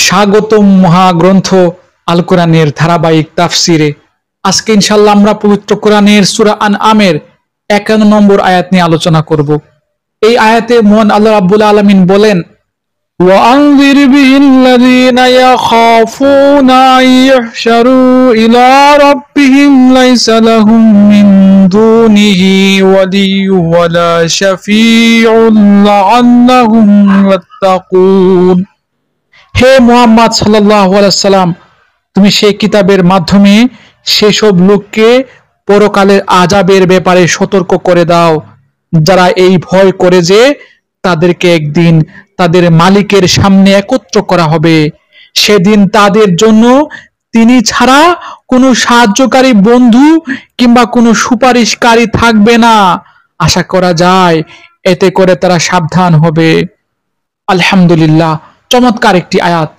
স্বাগতম মহাগ্রন্থ আল কোরআনের ধারাবাহিক তাফসিরে। আজকে ইনশাআল্লাহ আমরা পবিত্র কোরআনের সূরা আনআমের 51 নম্বর আয়াত নিয়ে আলোচনা করব। এই আয়াতে মহান আল্লাহ রাব্বুল আলামিন বলেন, وَأَنذِرْ بِهِ الَّذِينَ يَخَافُونَ أَن يُحْشَرُوا إِلَى رَبِّهِمْ لَيْسَ لَهُم مِّن دُونِهِ وَلِيٌّ وَلَا شَفِيعٌ لَعَلَّهُمْ يَتَّقُونَ। হে মুহাম্মদ সাল্লাল্লাহু আলাইহি সাল্লাম, তুমি সেই কিতাবের মাধ্যমে সেসব লোককে পরকালের আযাবের ব্যাপারে সতর্ক করে দাও যারা এই ভয় করে যে তাদেরকে একদিন তাদের মালিকের সামনে একত্র করা হবে। সেদিন তাদের জন্য তিনি ছাড়া কোনো সাহায্যকারী বন্ধু কিংবা কোনো সুপারিশকারী থাকবে না। আশা করা যায় এতে করে তারা সাবধান হবে। আলহামদুলিল্লাহ, চমৎকার একটি আয়াত।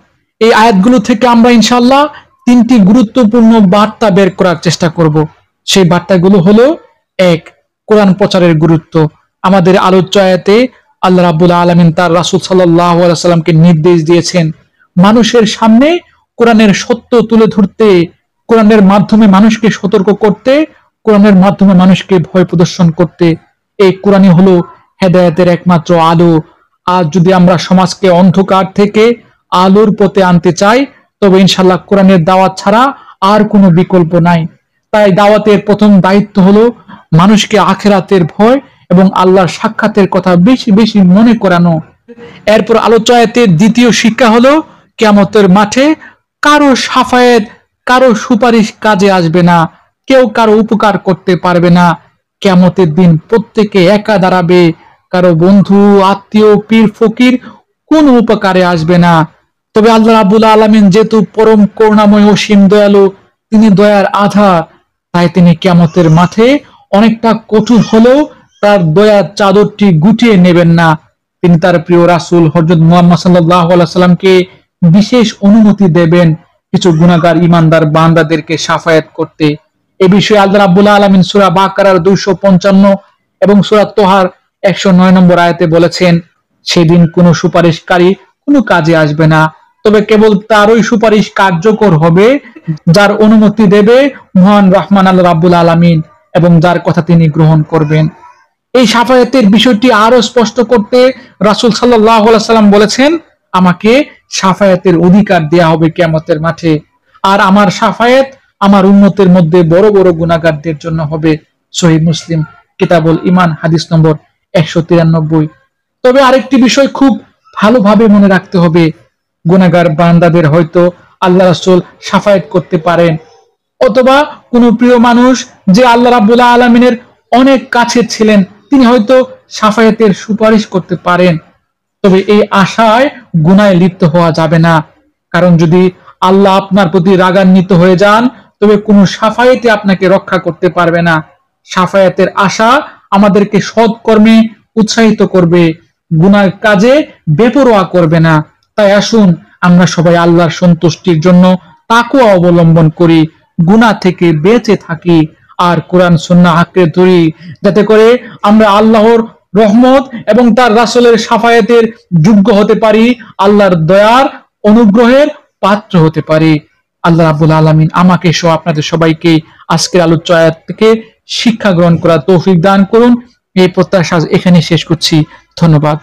এই আয়াতগুলো থেকে আমরা ইনশাআল্লাহ তিনটি গুরুত্বপূর্ণ বার্তা বের করার চেষ্টা করব। সেই বার্তাগুলো হলো: এক, কোরআন প্রচারের গুরুত্ব। আমাদের আলোচ্য আয়াতে আল্লাহ রাব্বুল আলামিন তার রাসূল সাল্লাল্লাহু আলাইহি ওয়াসাল্লামকে নির্দেশ দিয়েছেন মানুষের সামনে কোরআনের সত্য তুলে ধরতে, কোরআনের মাধ্যমে মানুষকে সতর্ক করতে, কোরআনের মাধ্যমে মানুষকে ভয় প্রদর্শন করতে। এই কোরআনই হলো হেদায়েতের একমাত্র আলো। আর যদি আমরা সমাজকে অন্ধকার থেকে আলোর পথে আনতে চাই, তবে ইনশাআল্লাহ কোরআনের দাওয়াত ছাড়া আর কোনো বিকল্প নাই। তাই দাওয়াতের প্রথম দায়িত্ব হলো মানুষকে আখিরাতের ভয় এবং আল্লাহর সাক্ষাতের কথা বেশি বেশি মনে করানো। এরপর আলোচ্য আয়াতের দ্বিতীয় শিক্ষা হলো কিয়ামতের মাঠে কারো শাফায়েত, কারো সুপারিশ কাজে আসবে না, কেউ কারো উপকার করতে পারবে না। কিয়ামতের দিন প্রত্যেকে একা দাঁড়াবে, কারো বন্ধু, আত্মীয়, পীর, ফকির কোনো উপকারে আসবে না। তবে আল্লাহ রাব্বুল আলামিন যেহেতু পরম করুণাময় অসীম দয়ালু, তিনি দয়ার আধার, তাই তিনি কিয়ামতের মাঠে অনেকটা কঠোর হলেও তার দয়ার চাদরটি গুটিয়ে নেবেন না। তিনি তার প্রিয় রাসূল হযরত মুহাম্মদ সাল্লাল্লাহু আলাইহি সাল্লামকে বিশেষ অনুমতি দেবেন কিছু গুনাহগার ঈমানদার বান্দাদেরকে শাফায়াত করতে। এ বিষয়ে আল্লাহ রাব্বুল আলামিন সূরা বাকারার 255 এবং সূরা তোহার 109 নম্বর আয়াতে বলেছেন, সেদিন কোনো সুপারিশকারী কোনো কাজে আসবে না, তবে কেবল তারই সুপারিশ কার্যকর হবে যার অনুমতি দেবে মহান রহমান আল্লাহ রাব্বুল আলামিন এবং যার কথা তিনি গ্রহণ করবেন। এই শাফায়াতের বিষয়টি আরো স্পষ্ট করতে রাসূল সাল্লাল্লাহু আলাইহি সাল্লাম বলেছেন, আমাকে শাফায়াতের অধিকার দেয়া হবে কিয়ামতের মাঠে, আর আমার শাফায়াত আমার উম্মতের মধ্যে বড় বড় গুনাহগারদের জন্য হবে। সহিহ মুসলিম কিতাবুল ঈমান হাদিস নম্বর 193। তবে আরেকটি বিষয় খুব ভালোভাবে মনে রাখতে হবে, গুনাহগার বান্দাদের হয়তো আল্লাহ রাসূল শাফায়াত করতে পারেন, অথবা কোনো প্রিয় মানুষ যে আল্লাহ রাব্বুল আলামিনের অনেক কাছে ছিলেন, তিনি হয়তো শাফায়াতের সুপারিশ করতে পারেন। তবে এই আশায় গুনাহে লিপ্ত হওয়া যাবে না, কারণ যদি আল্লাহ আপনার প্রতি রাগান্বিত হয়ে যান, তবে কোনো শাফায়াতে আপনাকে রক্ষা করতে পারবে না। শাফায়াতের আশা আমাদেরকে সৎ কর্মে উৎসাহিত করবে, গুনার কাজে বেপরোয়া করবে না। তাই আসুন আমরা সবাই আল্লাহর সন্তুষ্টির জন্য তাকওয়া অবলম্বন করি, গুনাহ থেকে বেঁচে থাকি, আর কোরআন সুন্নাহ আঁকড়ে ধরি, যাতে করে আমরা আল্লাহর রহমত এবং তার রাসূলের শাফায়াতের যোগ্য হতে পারি, আল্লাহর দয়ার অনুগ্রহের পাত্র হতে পারি। আল্লাহ রাব্বুল আলামিন আমাকে সহ আপনাদের সবাইকে আজকের আলোচ্য আয়াত থেকে শিক্ষা গ্রহণ করার তৌফিক দান করুন। এই প্রত্যাশা এখানে শেষ করছি। ধন্যবাদ।